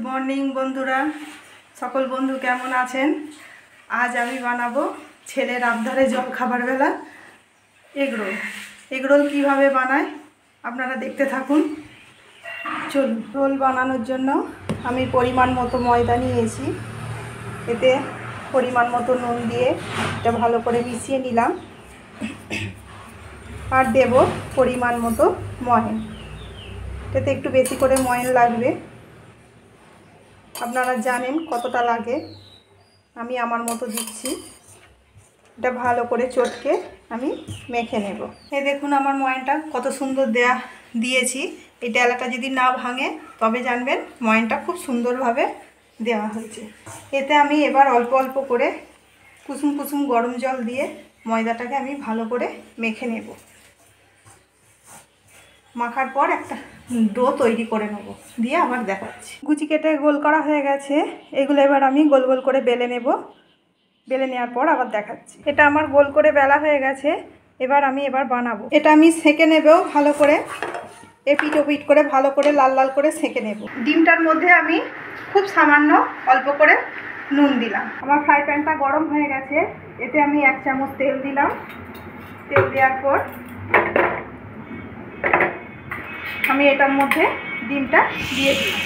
Morning বন্ধুরা, সকল বন্ধু কেমন আছেন? আজ আমি বানাবো ছেলের আবদারে জল খাবার বেলা এগরোল। এগরোল কীভাবে বানায় আপনারা দেখতে থাকুন। চলুন। রোল বানানোর জন্য আমি পরিমাণ মতো ময়দা নিয়েছি, এতে পরিমাণ মতো নুন দিয়ে এটা ভালো করে মিশিয়ে নিলাম, আর দেব পরিমাণ মতো ময়ন। এতে একটু বেশি করে ময়ন লাগবে, আপনারা জানেন কতটা লাগে, আমি আমার মতো দিচ্ছি। এটা ভালো করে চটকে আমি মেখে নেব। এই দেখুন আমার ময়নটা কত সুন্দর দিয়েছি। এই ডালাটা যদি না ভাঙে তবে জানবেন ময়নটা খুব সুন্দরভাবে দেওয়া হয়েছে। এতে আমি এবার অল্প অল্প করে কুসুম কুসুম গরম জল দিয়ে ময়দাটাকে আমি ভালো করে মেখে নেব। মাখার পর একটা ডো তৈরি করে নেব, দিয়ে আবার দেখাচ্ছি। কুচি কেটে গোল করা হয়ে গেছে, এগুলো এবার আমি গোল গোল করে বেলে নেব। বেলে নেওয়ার পর আবার দেখাচ্ছি। এটা আমার গোল করে বেলা হয়ে গেছে, এবার বানাবো। এটা আমি সেঁকে নেব ভালো করে, এপিট ওপিট করে ভালো করে লাল লাল করে সেঁকে নেব। ডিমটার মধ্যে আমি খুব সামান্য অল্প করে নুন দিলাম। আমার ফ্রাই প্যানটা গরম হয়ে গেছে, এতে আমি 1 চামচ তেল দিলাম। তেল দেওয়ার পর আমি এটার মধ্যে ডিমটা দিয়ে দিলাম।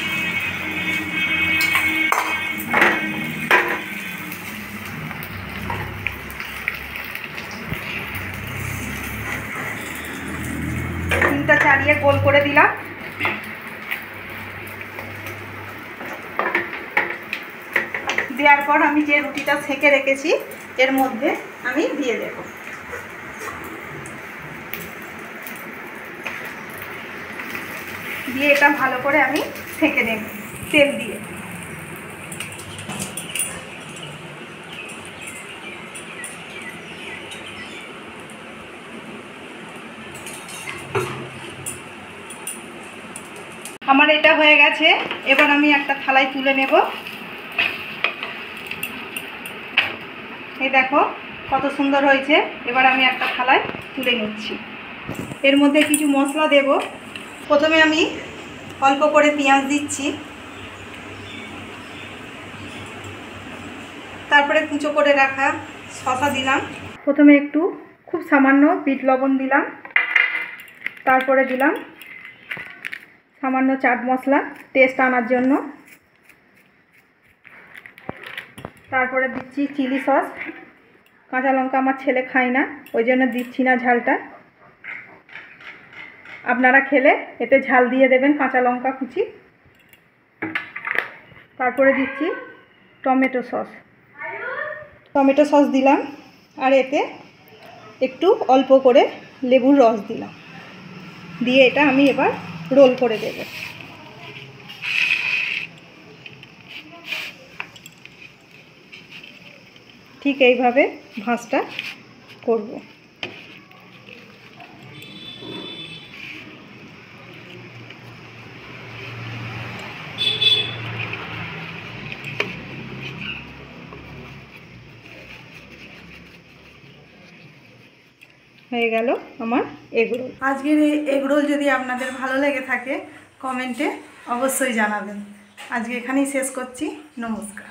ডিমটা চালিয়ে গোল করে দিলাম। দেওয়ার পর আমি যে রুটিটা সেঁকে রেখেছি এর মধ্যে আমি দিয়ে দেব। দিয়ে এটা ভালো করে আমি সেঁকে নেব তেল দিয়ে। আমার এটা হয়ে গেছে, এবার আমি একটা থালায় তুলে নেব। এই দেখো কত সুন্দর হয়েছে। এবার আমি একটা থালায় তুলে নিচ্ছি। এর মধ্যে কিছু মশলা দেব। প্রথমে আমি অল্প করে পেঁয়াজ দিচ্ছি, তারপরে কুচো করে রাখা শসা দিলাম। প্রথমে একটু খুব সামান্য বিট লবণ দিলাম, তারপরে দিলাম সামান্য চাট মশলা টেস্ট আনার জন্য, তারপরে দিচ্ছি চিলি সস। কাঁচা লঙ্কা আমার ছেলে খায় না, ওই জন্য দিচ্ছি না ঝালটা। আপনারা খেলে এতে ঝাল দিয়ে দেবেন, কাঁচা লঙ্কা কুচি। তারপরে দিচ্ছি টমেটো সস দিলাম, আর এতে একটু অল্প করে লেবুর রস দিলাম। দিয়ে এটা আমি এবার রোল করে দেব। ঠিক এইভাবে ভাঁজটা করব। হয়ে গেল আমার এগরোল। আজকের এই এগরোল যদি আপনাদের ভালো লেগে থাকে কমেন্টে অবশ্যই জানাবেন। আজকে এখানেই শেষ করছি। নমস্কার।